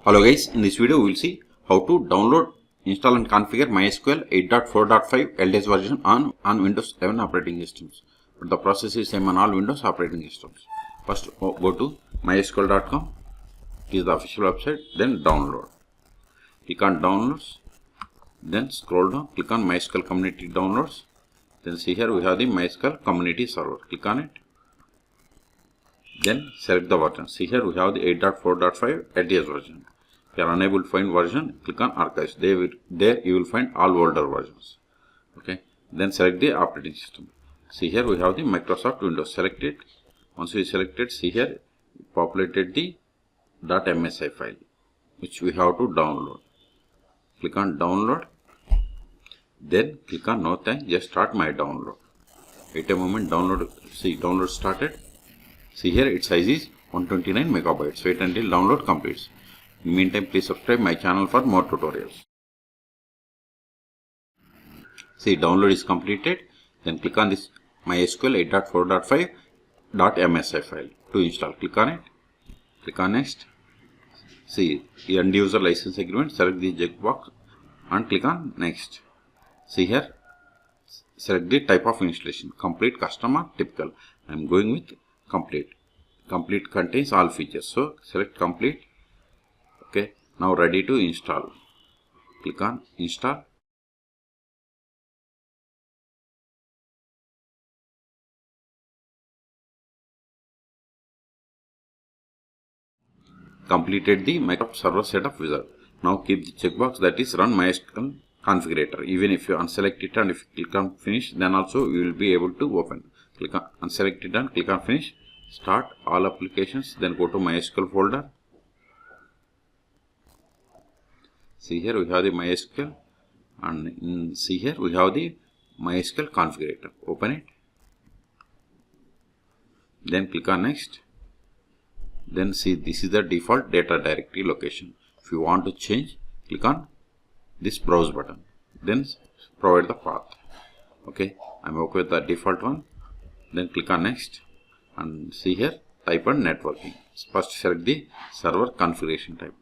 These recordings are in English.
Hello guys, in this video we will see how to download, install and configure MySQL 8.4.5 LTS version on Windows 11 operating systems. But the process is same on all Windows operating systems. First go to mysql.com, it is the official website, then download. Click on downloads, then scroll down, click on MySQL community downloads. Then see here we have the MySQL community server, click on it. Then select the version. See here we have the 8.4.5 LTS version. If you are unable to find version, click on archives. There you will find all older versions. Okay. Then select the operating system. See here we have the Microsoft Windows. Select it. Once we select it, see here it populated the .msi file which we have to download. Click on download. Then click on no thanks, just start my download. Wait a moment, download. See, download started. See here its size is 129 megabytes. Wait until download completes. In the meantime, please subscribe my channel for more tutorials. See, download is completed. Then click on this MySQL 8.4.5 .msi file to install. Click on it. Click on next. See, end user license agreement. Select the checkbox and click on next. See here, select the type of installation, complete, custom or typical. I am going with complete. Complete contains all features, so select complete. Okay, now ready to install. Click on install. Completed the Microsoft Server Setup Wizard. Now keep the checkbox that is run MySQL configurator. Even if you unselect it and if you click on finish, then also you will be able to open. Click on unselect it and click on finish. Start all applications, then go to MySQL folder. See here we have the MySQL, and see here we have the MySQL configurator. Open it. Then click on next. Then see, this is the default data directory location. If you want to change, click on this browse button. Then provide the path. Okay, I'm okay with the default one. Then click on next. And see here type and networking. First select the server configuration type.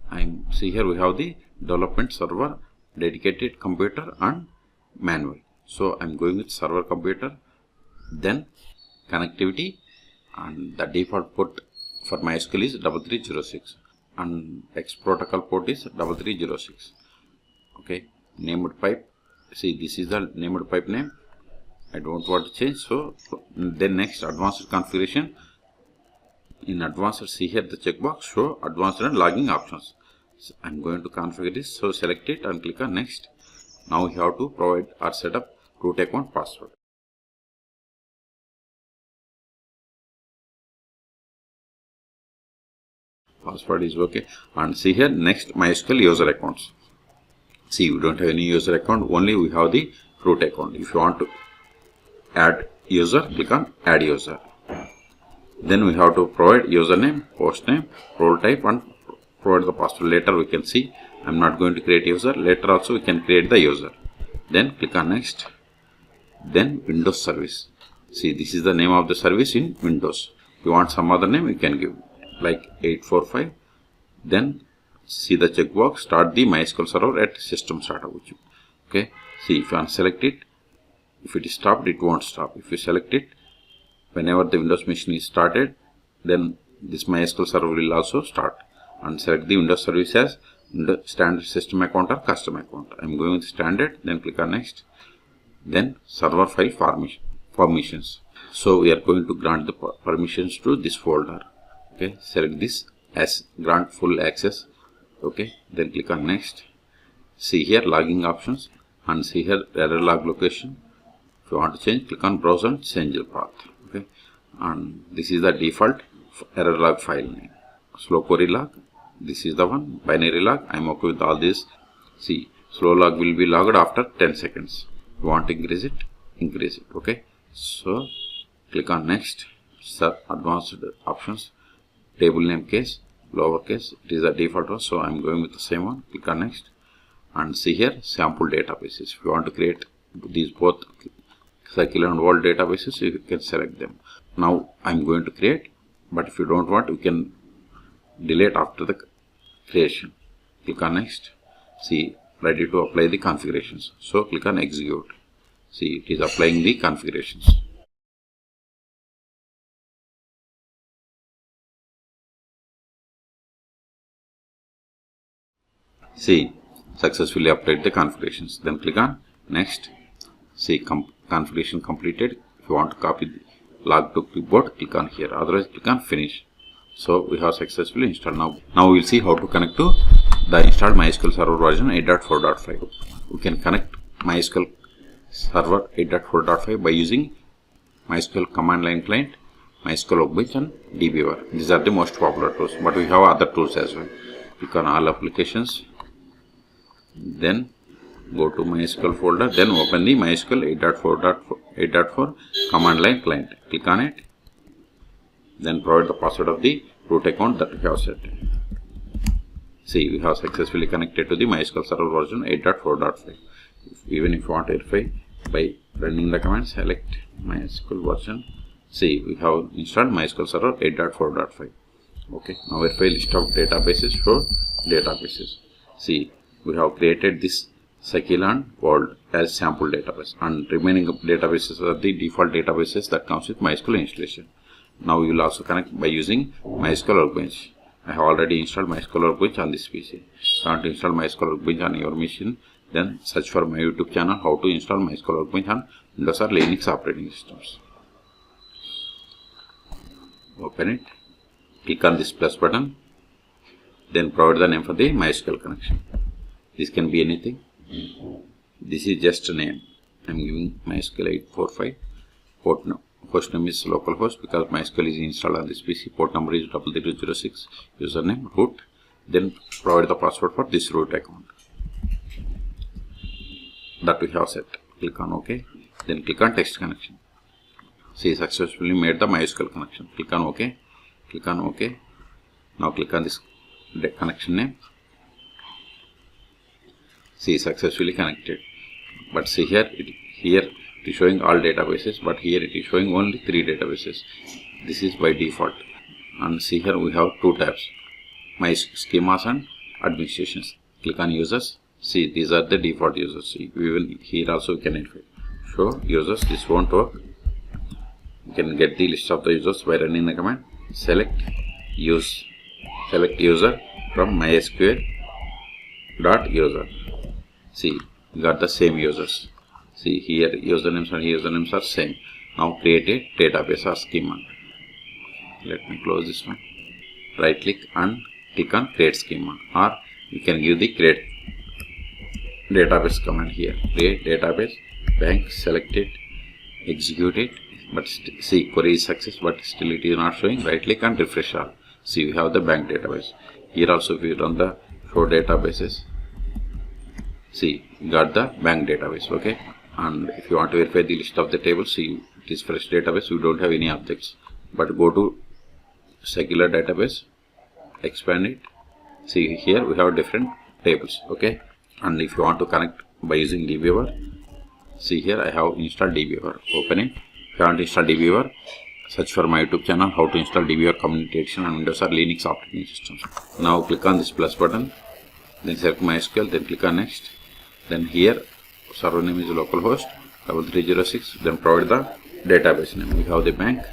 And see here we have the development server, dedicated computer and manual. So I'm going with server computer. Then connectivity, and the default port for MySQL is 3306 and X protocol port is 3306. Okay, named pipe. See, this is the named pipe name. I don't want to change, so then next advanced configuration. In advanced, see here the checkbox show advanced and logging options. So I'm going to configure this, so select it and click on next. Now we have to provide or set up root account password. Password is okay, and see here next MySQL user accounts. See, we don't have any user account, only we have the root account. If you want to add user, click on add user. Then we have to provide username, hostname, role type and provide the password. Later we can see, I'm not going to create user. Later also we can create the user. Then click on next. Then Windows service. See, this is the name of the service in Windows. If you want some other name, you can give like 845. Then see the checkbox, start the MySQL server at system startup. Okay, see, if you unselect it, if it is stopped, it won't stop. If you select it, whenever the Windows machine is started, then this MySQL server will also start. And select the Windows service as standard system account or custom account. I am going with standard. Then click on next. Then server file permissions. So we are going to grant the permissions to this folder. Okay, select this as grant full access. Okay, then click on next. See here logging options and see here error log location. If you want to change, click on browse and change the path. Okay, and this is the default error log file name. Slow query log, this is the one. Binary log, I'm okay with all this. See, slow log will be logged after 10 seconds. You want to increase it, increase it. Okay, so click on next. Advanced options, table name case, lowercase, it is the default one, so I'm going with the same one. Click on next. And see here sample databases. If you want to create these both cycle and world databases, you can select them. Now I'm going to create, but if you don't want, you can delete after the creation. Click on next. See, ready to apply the configurations. So click on execute. See, it is applying the configurations. See, successfully applied the configurations. Then click on next. See, configuration completed. If you want to copy the log to clipboard, click on here. Otherwise, click on finish. So we have successfully installed. Now we will see how to connect to the installed MySQL Server version 8.4.5. We can connect MySQL Server 8.4.5 by using MySQL command line client, MySQL Workbench, and dbeaver. These are the most popular tools, but we have other tools as well. Click on all applications, then go to MySQL folder, then open the MySQL 8.4 command line client. Click on it, then provide the password of the root account that we have set. See, we have successfully connected to the MySQL Server version 8.4.5. Even if you want to verify by running the command, select MySQL version. See, we have installed MySQL Server 8.4.5. Okay, now verify list of databases for databases. See, we have created this Sakila and World as sample database, and remaining databases are the default databases that comes with MySQL installation. Now we will also connect by using MySQL Workbench. I have already installed MySQL Workbench on this PC. If you want to install MySQL Workbench on your machine, then search for my YouTube channel how to install MySQL Workbench on Windows or Linux operating systems. Open it. Click on this plus button. Then provide the name for the MySQL connection. This can be anything. This is just a name. I am giving MySQL 845. Host name is localhost because MySQL is installed on this PC. Port number is 3206. Username root. Then provide the password for this root account that we have set. Click on OK. Then click on text connection. See, successfully made the MySQL connection. Click on OK. Click on OK. Now click on this connection name. See, successfully connected. But see here it is showing all databases, but here it is showing only 3 databases. This is by default. And see here we have 2 tabs, My Schemas and Administrations. Click on Users. See, these are the default users. See, even here also we can verify. Show users. This won't work. You can get the list of the users by running the command. Select user from MySQL .user. See, we got the same users. See, here usernames and usernames are same. Now create a database or schema. Let me close this one. Right click and click on create schema, or you can give the create database command here. Create database, bank, select it, execute it. But see, query is success, but still it is not showing. Right click and refresh all. See, we have the bank database. Here also if we run the show databases, see, we got the bank database. Okay, and if you want to verify the list of the tables, see, it is fresh database. We don't have any objects, but go to secular database, expand it. See, here we have different tables. Okay, and if you want to connect by using dbeaver, see here I have installed dbeaver. Open it. If you want to install dbeaver, search for my YouTube channel how to install dbeaver communication on Windows or Linux operating systems. Now click on this plus button, then select MySQL, then click on next. Then here server name is localhost 3306. Then provide the database name. We have the bank.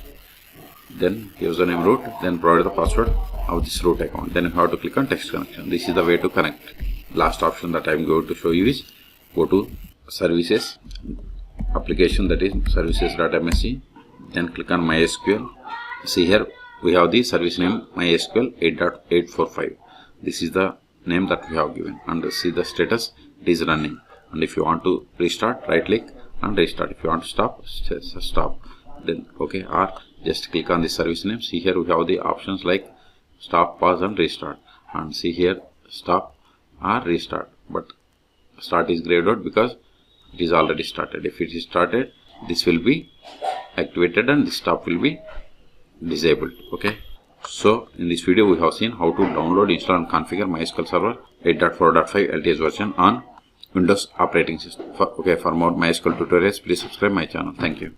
Then username root. Then provide the password of this root account. Then you have to click on text connection. This is the way to connect. Last option that I am going to show you is go to services application, that is services.msc. Then click on MySQL. See here we have the service name MySQL 8.845. This is the name that we have given, and see the status, it is running. And if you want to restart, right click and restart. If you want to stop, stop. Then okay, or just click on the service name. See here we have the options like stop, pause and restart. And see here stop or restart, but start is grayed out because it is already started. If it is started, this will be activated and the stop will be disabled. Okay, so in this video we have seen how to download, install and configure MySQL Server 8.4.5 LTS version on Windows operating system. For more MySQL tutorials, please subscribe my channel. Thank you.